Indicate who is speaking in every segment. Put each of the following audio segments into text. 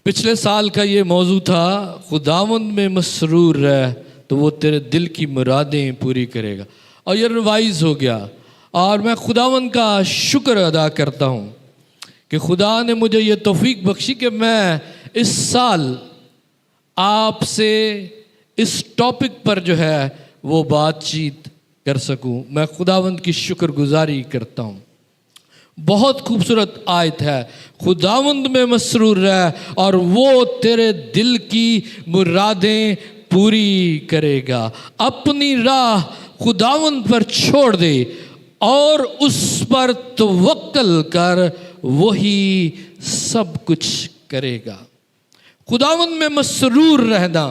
Speaker 1: पिछले साल का ये मौजू था, खुदावंद में मसरूर रह तो वो तेरे दिल की मुरादें पूरी करेगा। और ये रिवाइज हो गया और मैं खुदावंद का शुक्र अदा करता हूँ कि खुदा ने मुझे ये तौफीक बख्शी कि मैं इस साल आपसे इस टॉपिक पर जो है वो बातचीत कर सकूं। मैं खुदावंद की शुक्रगुजारी करता हूँ। बहुत खूबसूरत आयत है, खुदावंद में मसरूर रह और वो तेरे दिल की मुरादें पूरी करेगा। अपनी राह खुदावंद पर छोड़ दे और उस पर तवक्कल कर, वही सब कुछ करेगा। खुदावंद में मसरूर रहना,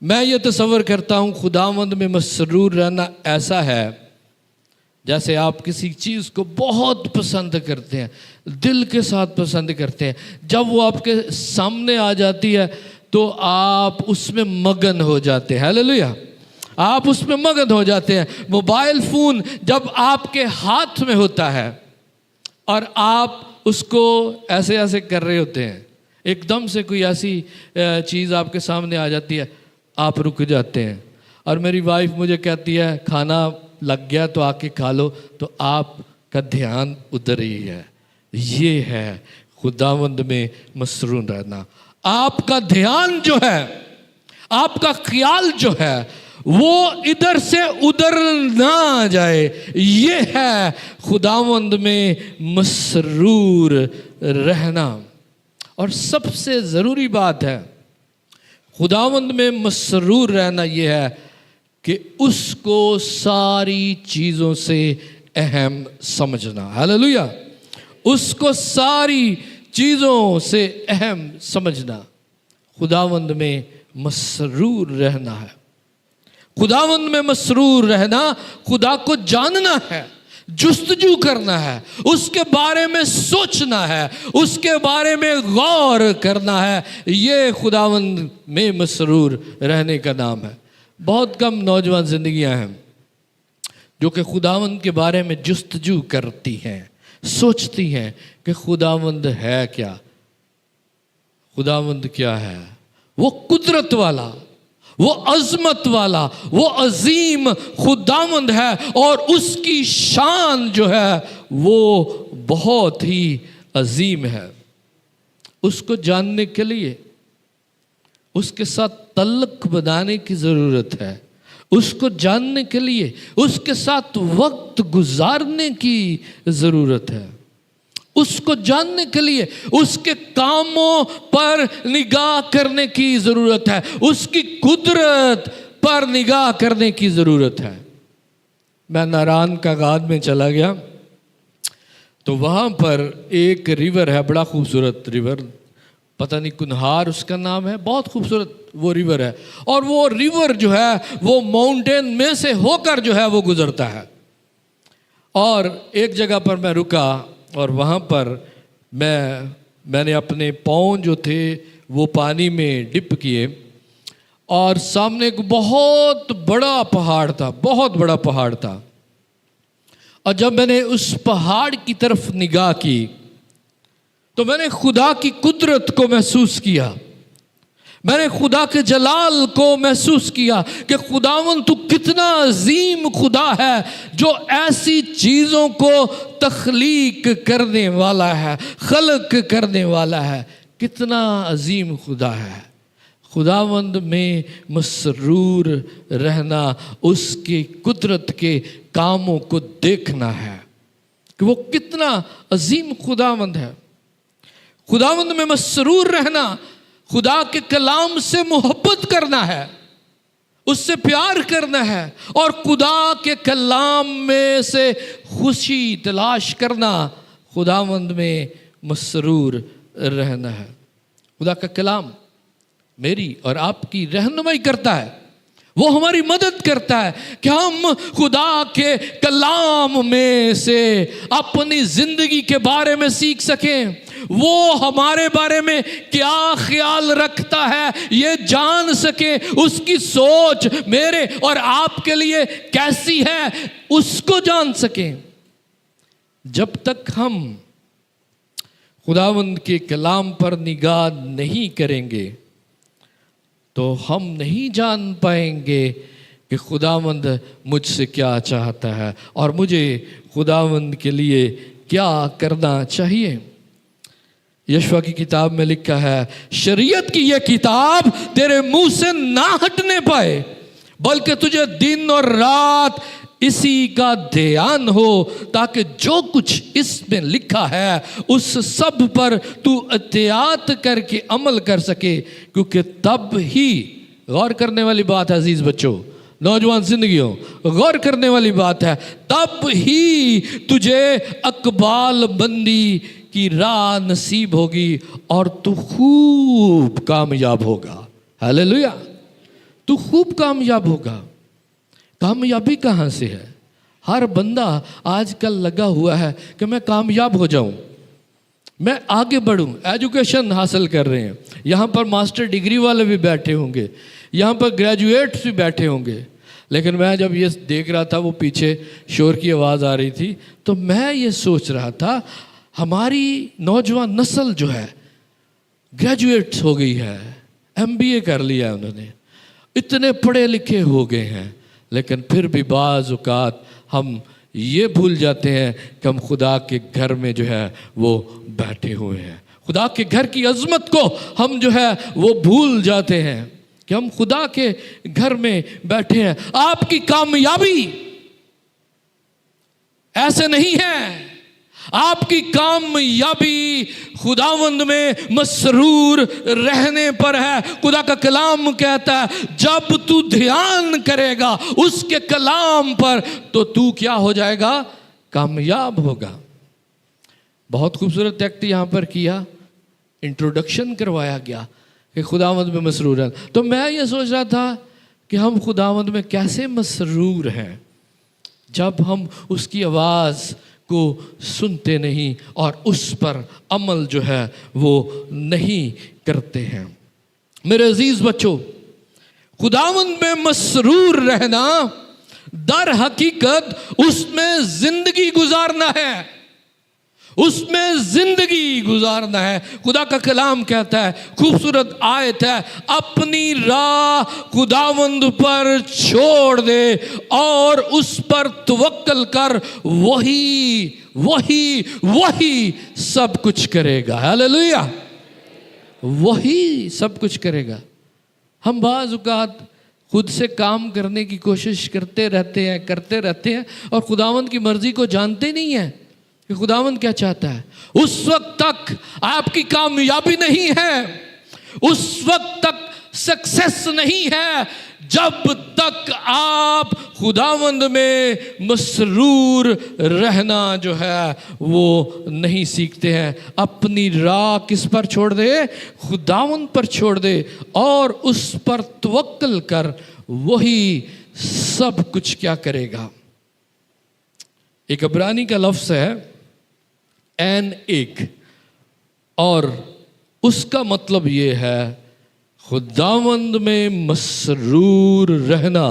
Speaker 1: मैं ये तसव्वुर करता हूँ खुदावंद में मसरूर रहना ऐसा है जैसे आप किसी चीज़ को बहुत पसंद करते हैं, दिल के साथ पसंद करते हैं। जब वो आपके सामने आ जाती है तो आप उसमें मगन हो जाते हैं। हालेलुया, आप उसमें मगन हो जाते हैं। मोबाइल फ़ोन जब आपके हाथ में होता है और आप उसको ऐसे ऐसे कर रहे होते हैं, एकदम से कोई ऐसी चीज़ आपके सामने आ जाती है, आप रुक जाते हैं। और मेरी वाइफ मुझे कहती है खाना लग गया तो आके खा लो, तो आपका ध्यान उधर ही है। ये है खुदावंद में मसरूर रहना। आपका ध्यान जो है, आपका ख्याल जो है वो इधर से उधर ना जाए। ये है खुदावंद में मसरूर रहना। और सबसे ज़रूरी बात है खुदावंद में मसरूर रहना ये है कि उसको सारी चीज़ों से अहम समझना। हालेलुया, उसको सारी चीज़ों से अहम समझना। खुदावंद में मसरूर रहना है। खुदावंद में मसरूर रहना खुदा को जानना है, जुस्तजू करना है, उसके बारे में सोचना है, उसके बारे में गौर करना है। ये खुदावंद में मसरूर रहने का नाम है। बहुत कम नौजवान जिंदगियां हैं जो कि खुदावंद के बारे में जुस्तजू करती हैं, सोचती हैं कि खुदावंद है क्या, खुदावंद क्या है। वो कुदरत वाला, वो अजमत वाला, वो अजीम खुदावंद है और उसकी शान जो है वो बहुत ही अजीम है। उसको जानने के लिए उसके साथ तल्लुक़ बनाने की ज़रूरत है। उसको जानने के लिए उसके साथ वक्त गुजारने की ज़रूरत है। उसको जानने के लिए उसके कामों पर निगाह करने की ज़रूरत है, उसकी कुदरत पर निगाह करने की ज़रूरत है। मैं नारान का गाद में चला गया तो वहाँ पर एक रिवर है, बड़ा खूबसूरत रिवर, पता नहीं कुन्हार उसका नाम है, बहुत खूबसूरत वो रिवर है। और वो रिवर जो है वो माउंटेन में से होकर जो है वो गुजरता है। और एक जगह पर मैं रुका और वहाँ पर मैंने अपने पाँव जो थे वो पानी में डिप किए और सामने एक बहुत बड़ा पहाड़ था, बहुत बड़ा पहाड़ था। और जब मैंने उस पहाड़ की तरफ निगाह की तो मैंने खुदा की कुदरत को महसूस किया, मैंने खुदा के जलाल को महसूस किया कि खुदावंद तू कितना अजीम खुदा है जो ऐसी चीज़ों को तख्लीक करने वाला है, खल्क करने वाला है। कितना अजीम खुदा है। खुदावंद में मसरूर रहना उसकी कुदरत के कामों को देखना है कि वो कितना अजीम खुदावंद है। खुदावंद में मसरूर रहना खुदा के कलाम से मोहब्बत करना है, उससे प्यार करना है और खुदा के कलाम में से खुशी तलाश करना खुदावंद में मसरूर रहना है। खुदा का कलाम मेरी और आपकी रहनुमाई करता है, वो हमारी मदद करता है कि हम खुदा के कलाम में से अपनी ज़िंदगी के बारे में सीख सकें। वो हमारे बारे में क्या ख्याल रखता है ये जान सके, उसकी सोच मेरे और आपके लिए कैसी है उसको जान सकें। जब तक हम खुदावंद के कलाम पर निगाह नहीं करेंगे तो हम नहीं जान पाएंगे कि खुदावंद मुझसे क्या चाहता है और मुझे खुदावंद के लिए क्या करना चाहिए। यशवा की किताब में लिखा है, शरीयत की यह किताब तेरे मुंह से ना हटने पाए, बल्कि तुझे दिन और रात इसी का ध्यान हो, ताकि जो कुछ इसमें लिखा है उस सब पर तू एहतियात करके अमल कर सके, क्योंकि तब ही, गौर करने वाली बात है अजीज बच्चों, नौजवान जिंदगियों, गौर करने वाली बात है, तब ही तुझे अकबाल बंदी की राह नसीब होगी और तू खूब कामयाब होगा। हालेलुया, तू खूब कामयाब होगा। कामयाबी कहाँ से है? हर बंदा आजकल लगा हुआ है कि मैं कामयाब हो जाऊं, मैं आगे बढ़ूं, एजुकेशन हासिल कर रहे हैं। यहाँ पर मास्टर डिग्री वाले भी बैठे होंगे, यहाँ पर ग्रेजुएट्स भी बैठे होंगे। लेकिन मैं जब ये देख रहा था, वो पीछे शोर की आवाज़ आ रही थी, तो मैं ये सोच रहा था हमारी नौजवान नस्ल जो है ग्रेजुएट्स हो गई है, MBA कर लिया है उन्होंने, इतने पढ़े लिखे हो गए हैं, लेकिन फिर भी बाज़ औक़ात हम ये भूल जाते हैं कि हम खुदा के घर में जो है वो बैठे हुए हैं। खुदा के घर की अज़मत को हम जो है वो भूल जाते हैं कि हम खुदा के घर में बैठे हैं। आपकी कामयाबी ऐसे नहीं है, आपकी कामयाबी खुदावंद में मसरूर रहने पर है। खुदा का कलाम कहता है जब तू ध्यान करेगा उसके कलाम पर तो तू क्या हो जाएगा? कामयाब होगा। बहुत खूबसूरत एक्ट यहाँ पर किया, इंट्रोडक्शन करवाया गया कि खुदावंद में मसरूर है। तो मैं ये सोच रहा था कि हम खुदावंद में कैसे मसरूर हैं जब हम उसकी आवाज़ को सुनते नहीं और उस पर अमल जो है वो नहीं करते हैं। मेरे अजीज बच्चों, खुदावंद में मसरूर रहना दर हकीकत उसमें जिंदगी गुजारना है, उसमें जिंदगी गुजारना है। खुदा का कलाम कहता है, खूबसूरत आयत है, अपनी राह खुदावंद पर छोड़ दे और उस पर तवक्कल कर, वही वही वही सब कुछ करेगा। हालेलुया, वही सब कुछ करेगा। हम बाज़ औक़ात खुद से काम करने की कोशिश करते रहते हैं और खुदावंद की मर्जी को जानते नहीं हैं कि खुदावंद क्या चाहता है। उस वक्त तक आपकी कामयाबी नहीं है, उस वक्त तक सक्सेस नहीं है जब तक आप खुदावंद में मसरूर रहना जो है वो नहीं सीखते हैं। अपनी राह किस पर छोड़ दे? खुदावंद पर छोड़ दे और उस पर तवक्कल कर, वही सब कुछ क्या करेगा। एक इब्रानी का लफ्ज़ है एन एक, और उसका मतलब ये है खुदावंद में मसरूर रहना।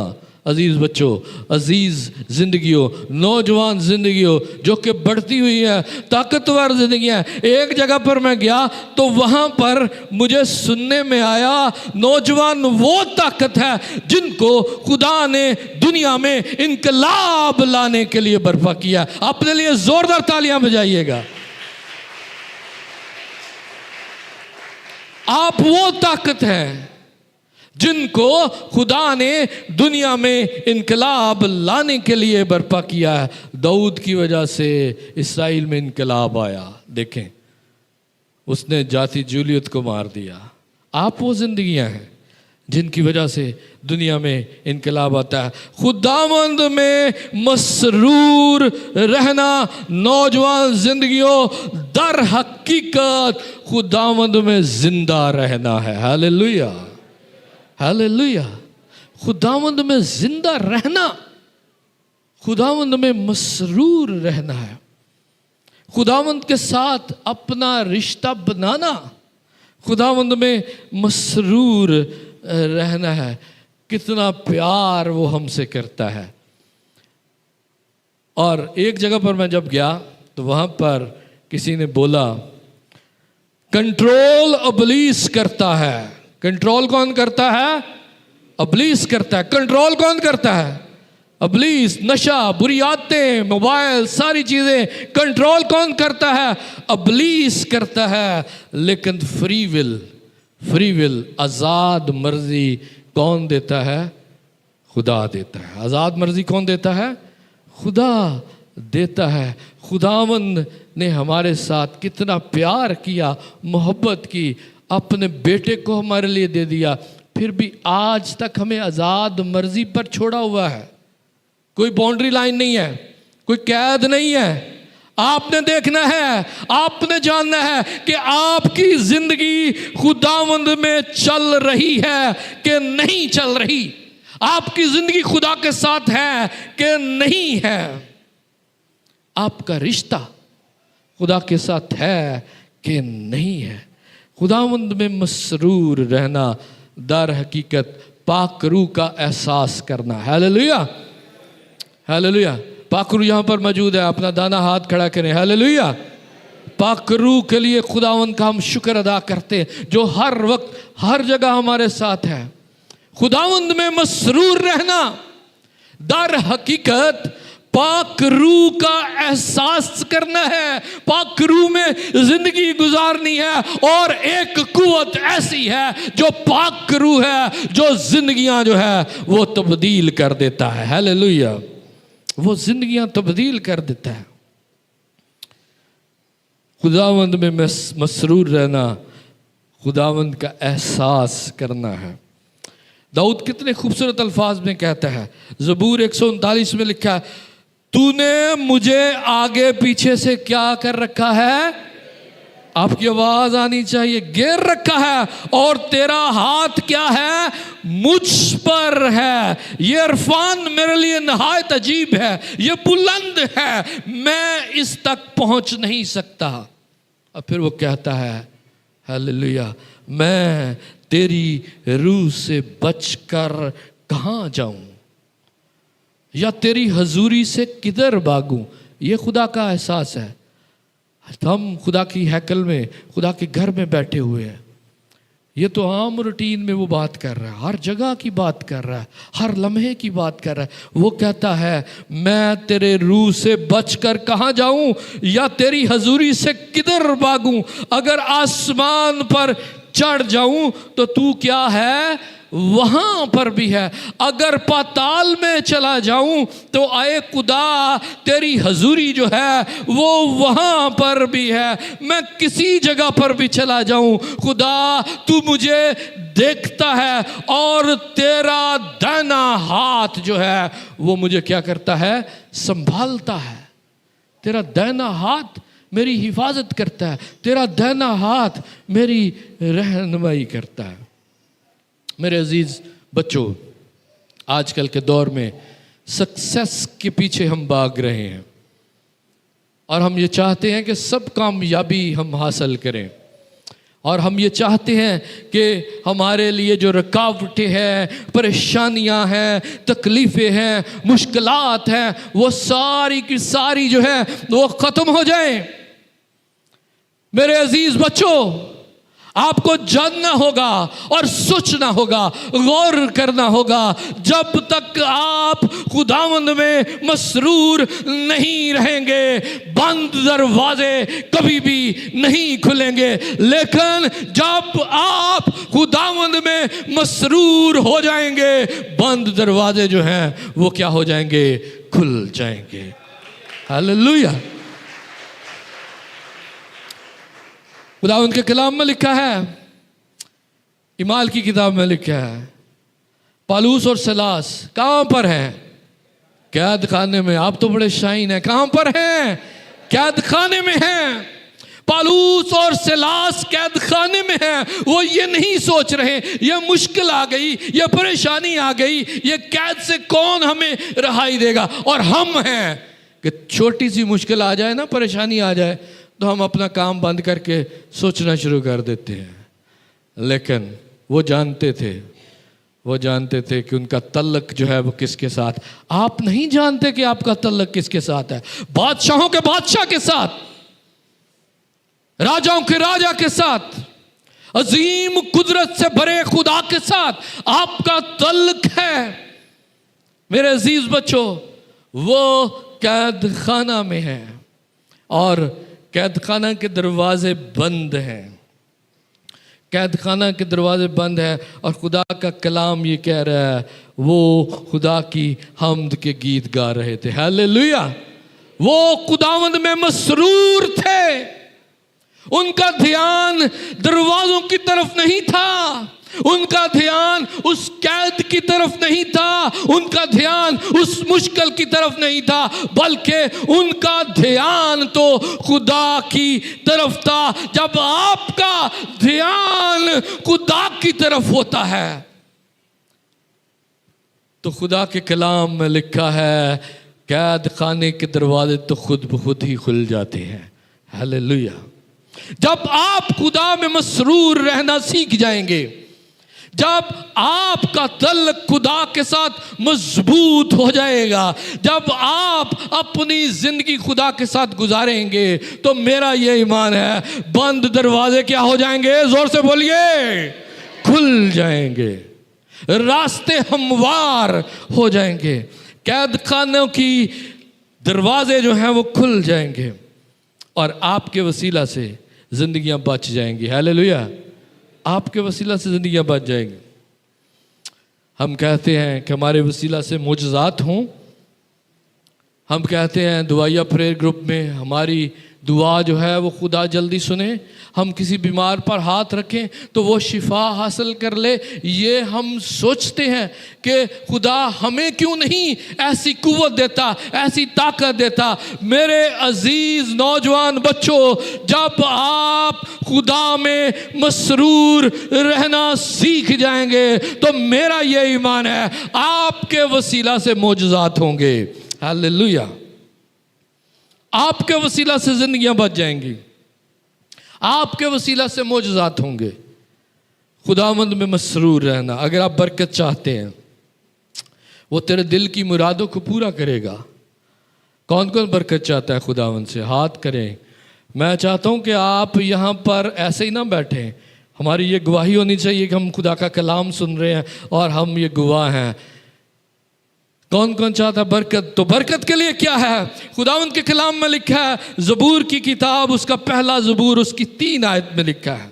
Speaker 1: अजीज़ बच्चों, अजीज़ ज़िंदगियों, नौजवान ज़िंदगियों जो कि बढ़ती हुई है, ताकतवर ज़िंदगियाँ। एक जगह पर मैं गया तो वहाँ पर मुझे सुनने में आया नौजवान वो ताकत है जिनको खुदा ने दुनिया में इनकलाब लाने के लिए बर्पा किया। अपने लिए ज़ोरदार तालियां बजाइएगा। आप वो ताकत हैं जिनको खुदा ने दुनिया में इनकलाब लाने के लिए बर्पा किया है। दाऊद की वजह से इसराइल में इनकलाब आया। देखें, उसने जाति जूलियत को मार दिया। आप वो जिंदगियां हैं जिनकी वजह से दुनिया में इनकलाब आता है। खुदावंद में मसरूर रहना नौजवान जिंदगियों दर हकीकत खुदावंद में जिंदा रहना है। Hallelujah, hallelujah. खुदावंद में जिंदा रहना, खुदावंद में मसरूर रहना है, खुदावंद के साथ अपना रिश्ता बनाना, खुदावंद में मसरूर रहना है। कितना प्यार वो हमसे करता है। और एक जगह पर मैं जब गया तो वहाँ पर किसी ने बोला कंट्रोल इब्लीस करता है। कंट्रोल कौन करता है? इब्लीस करता है। कंट्रोल कौन करता है? इब्लीस। नशा, बुरी आदतें, मोबाइल, सारी चीजें कंट्रोल कौन करता है? इब्लीस करता है। लेकिन फ्री विल, आजाद मर्जी कौन देता है? खुदा देता है। आजाद मर्जी कौन देता है? खुदा देता है। खुदावंद ने हमारे साथ कितना प्यार किया, मोहब्बत की, अपने बेटे को हमारे लिए दे दिया, फिर भी आज तक हमें आजाद मर्जी पर छोड़ा हुआ है। कोई बाउंड्री लाइन नहीं है, कोई कैद नहीं है। आपने देखना है, आपने जानना है कि आपकी जिंदगी खुदावंद में चल रही है कि नहीं चल रही। आपकी जिंदगी खुदा के साथ है कि नहीं है। आपका रिश्ता खुदा के साथ है कि नहीं है। खुदावंद में मसरूर रहना, दर हकीकत पाक रूह का एहसास करना। Hallelujah, hallelujah. पाक रूह यहाँ पर मौजूद है, अपना दाना हाथ खड़ा करें। हालेलुया। पाक रूह के लिए खुदावंद का हम शुक्र अदा करते हैं, जो हर वक्त हर जगह हमारे साथ है। खुदावंद में मसरूर रहना, दर हकीकत पाक रूह का एहसास करना है। पाक रूह में जिंदगी गुजारनी है। और एक कुव्वत ऐसी है जो पाक रूह है, जो जिंदगियां जो है वो तब्दील कर देता है। हालेलुया। वो जिंदगियां तब्दील कर देता है। खुदावंद में मसरूर रहना, खुदावंद का एहसास करना है। दाऊद कितने खूबसूरत अल्फाज में कहता है, ज़बूर 139 में लिखा है, तूने मुझे आगे पीछे से क्या कर रखा है? आपकी आवाज आनी चाहिए। घेर रखा है। और तेरा हाथ क्या है? मुझ पर है। ये इरफान मेरे लिए नहायत अजीब है, ये बुलंद है, मैं इस तक पहुंच नहीं सकता। और फिर वो कहता है, हालेलुया, मैं तेरी रूह से बचकर कहाँ जाऊं, या तेरी हजूरी से किधर भागूं। ये खुदा का एहसास है। हम खुदा की हैकल में, खुदा के घर में बैठे हुए हैं। ये तो आम रूटीन में वो बात कर रहा है, हर जगह की बात कर रहा है, हर लम्हे की बात कर रहा है। वो कहता है, मैं तेरे रूह से बचकर कहाँ जाऊं, या तेरी हजूरी से किधर भागूं। अगर आसमान पर चढ़ जाऊं तो तू क्या है? वहां पर भी है। अगर पाताल में चला जाऊं तो आए खुदा तेरी हजूरी जो है वो वहां पर भी है। मैं किसी जगह पर भी चला जाऊं, खुदा तू मुझे देखता है, और तेरा दाहिना हाथ जो है वो मुझे क्या करता है? संभालता है। तेरा दाहिना हाथ मेरी हिफाजत करता है, तेरा दाहिना हाथ मेरी रहनुमाई करता है। मेरे अजीज बच्चों, आजकल के दौर में सक्सेस के पीछे हम भाग रहे हैं, और हम ये चाहते हैं कि सब कामयाबी हम हासिल करें, और हम ये चाहते हैं कि हमारे लिए जो रुकावटें हैं, परेशानियां हैं, तकलीफ़ें हैं, मुश्किलात हैं, वो सारी की सारी जो है वो ख़त्म हो जाएं। मेरे अजीज बच्चों, आपको जानना होगा और सोचना होगा, गौर करना होगा। जब तक आप खुदावंद में मसरूर नहीं रहेंगे, बंद दरवाजे कभी भी नहीं खुलेंगे। लेकिन जब आप खुदावंद में मसरूर हो जाएंगे, बंद दरवाजे जो हैं वो क्या हो जाएंगे? खुल जाएंगे। हालेलुया। खुदावंद के कलाम में लिखा है, इमाल की किताब में लिखा है, पालूस और सलास कहाँ पर हैं? कैद खाने में। आप तो बड़े शाइन हैं। कहाँ पर हैं? कैद खाने में हैं। पालूस और सलास कैद खाने में हैं। वो ये नहीं सोच रहे ये मुश्किल आ गई, ये परेशानी आ गई, ये कैद से कौन हमें रिहाई देगा। और हम हैं कि छोटी सी मुश्किल आ जाए ना, परेशानी आ जाए, तो हम अपना काम बंद करके सोचना शुरू कर देते हैं। लेकिन वो जानते थे कि उनका तल्लक जो है वो किसके साथ। आप नहीं जानते कि आपका तल्लक किसके साथ है? बादशाहों के बादशाह के साथ। राजाओं के राजा के साथ, अजीम कुदरत से भरे खुदा के साथ आपका तल्लुक है। मेरे अजीज बच्चों, वो कैद खाना में है और कैद खाना के दरवाजे बंद हैं। कैद खाना के दरवाजे बंद है और खुदा का कलाम ये कह रहा है, वो खुदा की हम्द के गीत गा रहे थे। हालेलुया। वो खुदावंद में मसरूर थे। उनका ध्यान दरवाजों की तरफ नहीं था, उनका ध्यान उस कैद की तरफ नहीं था, उनका ध्यान उस मुश्किल की तरफ नहीं था, बल्कि उनका ध्यान तो खुदा की तरफ था। जब आपका ध्यान खुदा की तरफ होता है तो खुदा के कलाम में लिखा है, कैद खाने के दरवाजे तो खुद ब खुद ही खुल जाते हैं। हालेलुया। जब आप खुदा में मसरूर रहना सीख जाएंगे, जब आपका तल्लुक खुदा के साथ मजबूत हो जाएगा, जब आप अपनी जिंदगी खुदा के साथ गुजारेंगे, तो मेरा ये ईमान है बंद दरवाजे क्या हो जाएंगे? जोर से बोलिए, खुल जाएंगे। रास्ते हमवार हो जाएंगे। कैद खानों की दरवाजे जो हैं वो खुल जाएंगे और आपके वसीला से जिंदगियां बच जाएंगी। हालेलुया। आपके वसीला से जिंदगियां बच जाएंगी। हम कहते हैं कि हमारे वसीला से मोजज़ात हों। हम कहते हैं दुआया प्रेयर ग्रुप में हमारी दुआ जो है वो खुदा जल्दी सुने। हम किसी बीमार पर हाथ रखें तो वो शिफा हासिल कर ले। ये हम सोचते हैं कि खुदा हमें क्यों नहीं ऐसी कुव्वत देता, ऐसी ताकत देता। मेरे अजीज नौजवान बच्चों, जब आप खुदा में मसरूर रहना सीख जाएंगे तो मेरा ये ईमान है आपके वसीला से मोजज़ात होंगे। हालेलुया। आपके वसीला से जिंदगियां बच जाएंगी, आपके वसीला से मोजज़ात होंगे। खुदावंद में मसरूर रहना। अगर आप बरकत चाहते हैं, वो तेरे दिल की मुरादों को पूरा करेगा। कौन कौन बरकत चाहता है खुदावंद से? हाथ करें। मैं चाहता हूं कि आप यहाँ पर ऐसे ही ना बैठें। हमारी ये गवाही होनी चाहिए कि हम खुदा का कलाम सुन रहे हैं और हम ये गवाह हैं। कौन कौन चाहता है बरकत? तो बरकत के लिए क्या है? खुदावंद के कलाम में लिखा है, ज़बूर की किताब उसका पहला ज़बूर उसकी 3 आयत में लिखा है,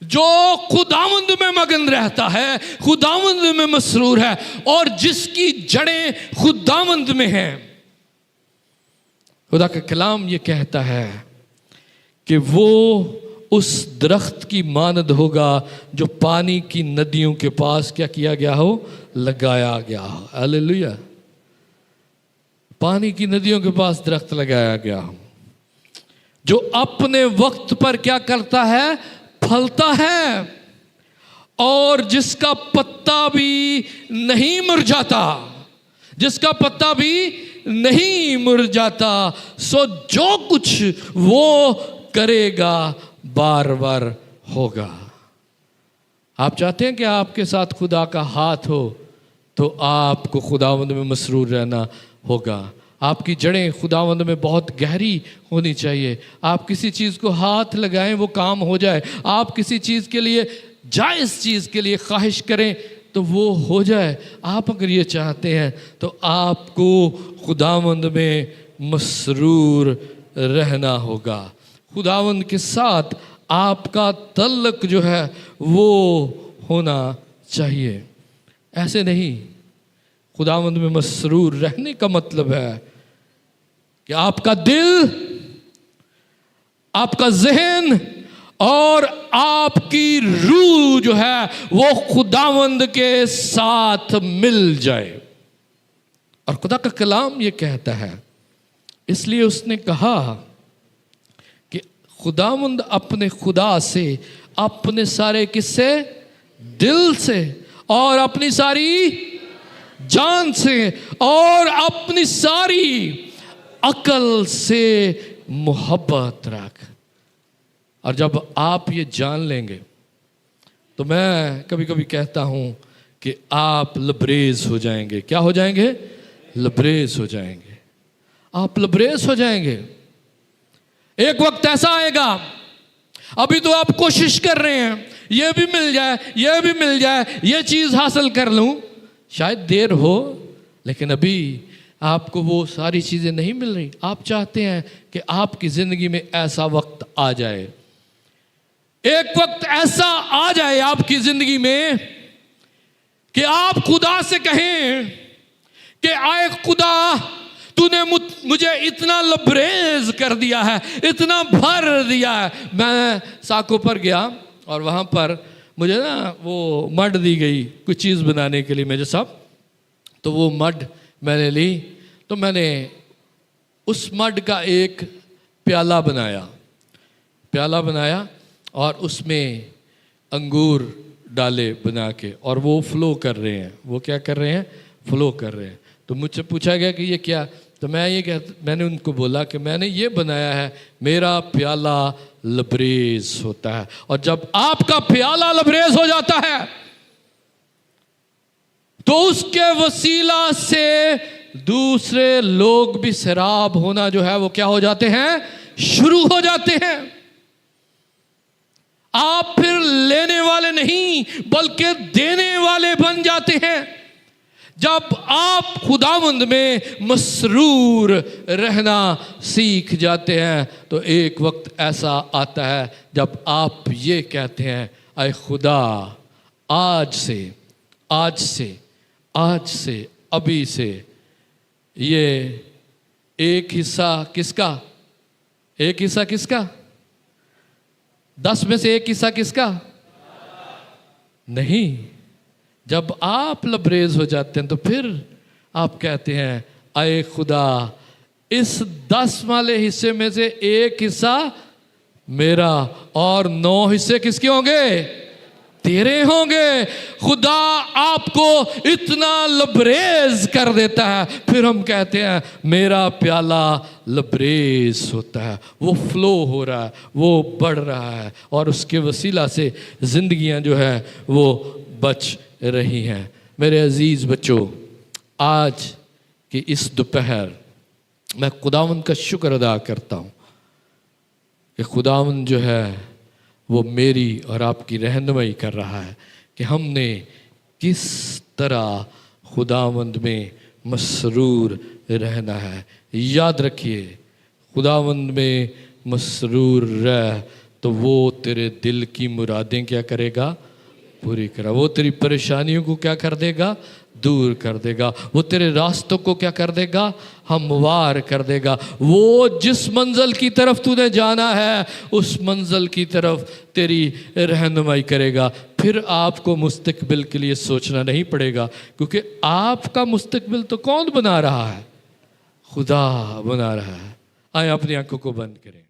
Speaker 1: जो खुदावंद में मगन रहता है, खुदावंद में मसरूर है और जिसकी जड़ें खुदावंद में हैं। खुदा का कलाम ये कहता है कि वो उस दरख्त की मानद होगा जो पानी की नदियों के पास क्या किया गया हो? लगाया गया हो। हालेलुया। पानी की नदियों के पास दरख्त लगाया गया हो, जो अपने वक्त पर क्या करता है? फलता है और जिसका पत्ता भी नहीं मुरझाता, जिसका पत्ता भी नहीं मुरझाता। सो जो कुछ वो करेगा बार बार होगा। आप चाहते हैं कि आपके साथ खुदा का हाथ हो, तो आपको खुदावंद में मसरूर रहना होगा। आपकी जड़ें खुदावंद में बहुत गहरी होनी चाहिए। आप किसी चीज़ को हाथ लगाएं वो काम हो जाए। आप किसी चीज़ के लिए, जायज़ चीज़ के लिए ख्वाहिश करें तो वो हो जाए। आप अगर ये चाहते हैं तो आपको खुदावंद में मसरूर रहना होगा। खुदावंद के साथ आपका तल्लुक जो है वो होना चाहिए। ऐसे नहीं। खुदावंद में मसरूर रहने का मतलब है कि आपका दिल, आपका ज़हन और आपकी रूह जो है वो खुदावंद के साथ मिल जाए। और खुदा का कलाम ये कहता है, इसलिए उसने कहा कि खुदावंद अपने खुदा से, अपने सारे किस्से दिल से और अपनी सारी जान से और अपनी सारी अकल से मोहब्बत रख। और जब आप ये जान लेंगे तो मैं कभी कभी कहता हूं कि आप लबरेज हो जाएंगे। क्या हो जाएंगे? लबरेज हो जाएंगे। आप लबरेज हो जाएंगे। एक वक्त ऐसा आएगा अभी तो आप कोशिश कर रहे हैं, ये भी मिल जाए, ये भी मिल जाए, ये चीज़ हासिल कर लूँ, शायद देर हो, लेकिन अभी आपको वो सारी चीज़ें नहीं मिल रही। आप चाहते हैं कि आपकी ज़िंदगी में ऐसा वक्त आ जाए, एक वक्त ऐसा आ जाए आपकी ज़िंदगी में कि आप खुदा से कहें कि आए खुदा, तूने मुझे इतना लबरेज कर दिया है, इतना भर दिया है। मैं साकों पर गया और वहाँ पर मुझे ना वो मड दी गई कुछ चीज़ बनाने के लिए मेरे साथ। तो वो मड मैंने ली, तो मैंने उस मड का एक प्याला बनाया और उसमें अंगूर डाले बना के, और वो फ्लो कर रहे हैं। वो क्या कर रहे हैं? फ्लो कर रहे हैं। तो मुझसे पूछा गया कि ये क्या? तो मैंने उनको बोला कि मैंने ये बनाया है, मेरा प्याला लबरेज होता है। और जब आपका प्याला लबरेज हो जाता है तो उसके वसीला से दूसरे लोग भी शराब होना जो है वो क्या हो जाते हैं? शुरू हो जाते हैं। आप फिर लेने वाले नहीं बल्कि देने वाले बन जाते हैं। जब आप खुदावंद में मसरूर रहना सीख जाते हैं तो एक वक्त ऐसा आता है जब आप ये कहते हैं, आए खुदा, आज से अभी से ये एक हिस्सा किसका? 10 में से एक हिस्सा किसका? नहीं। जब आप लबरेज हो जाते हैं तो फिर आप कहते हैं, आए खुदा, इस 10 वाले हिस्से में से एक हिस्सा मेरा और 9 हिस्से किसके होंगे? तेरे होंगे। खुदा आपको इतना लबरेज कर देता है, फिर हम कहते हैं मेरा प्याला लबरेज होता है, वो फ्लो हो रहा है, वो बढ़ रहा है, और उसके वसीला से जिंदगियां जो है वो बच रही हैं। मेरे अजीज बच्चों, आज की इस दोपहर मैं खुदावंद का शुक्र अदा करता हूँ कि खुदावंद जो है वो मेरी और आपकी रहनुमाई कर रहा है कि हमने किस तरह खुदावंद में मसरूर रहना है। याद रखिए, खुदावंद में मसरूर रह तो वो तेरे दिल की मुरादें क्या करेगा? पूरी करा। वो तेरी परेशानियों को क्या कर देगा? दूर कर देगा। वो तेरे रास्तों को क्या कर देगा? हमवार कर देगा। वो जिस मंजिल की तरफ तूने जाना है उस मंजिल की तरफ तेरी रहनुमाई करेगा। फिर आपको मुस्तकबिल के लिए सोचना नहीं पड़ेगा, क्योंकि आपका मुस्तकबिल तो कौन बना रहा है? खुदा बना रहा है। आए अपनी आंखों को बंद करें।